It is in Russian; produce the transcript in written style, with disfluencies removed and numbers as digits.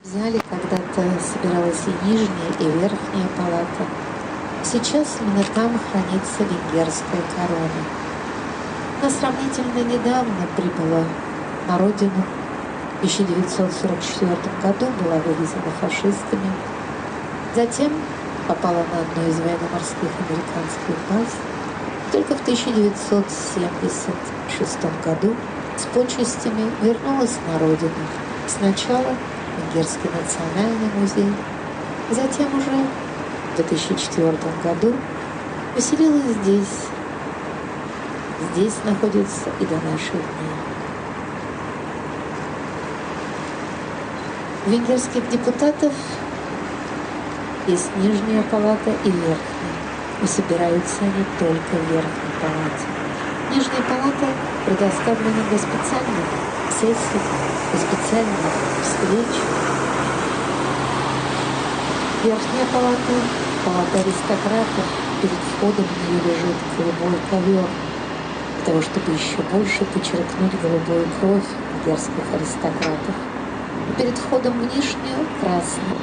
В зале когда-то собиралась и нижняя, и верхняя палата. Сейчас именно там хранится венгерская корона. Она сравнительно недавно прибыла на родину. В 1944 году была вывезена фашистами. Затем попала на одну из военно-морских американских баз. Только в 1976 году с почестями вернулась на родину. Сначала Венгерский национальный музей, затем уже в 2004 году поселилась здесь. Здесь находится и до наших дней. У венгерских депутатов есть нижняя палата и верхняя. И собираются они только в верхней палате. Нижняя палата предоставлена для специальных сессий, для специальных встреч. Верхняя палата, палата аристократов, перед входом в нее лежит голубой ковер, для того, чтобы еще больше подчеркнуть голубую кровь венгерских аристократов. И перед входом в нижнюю — красный.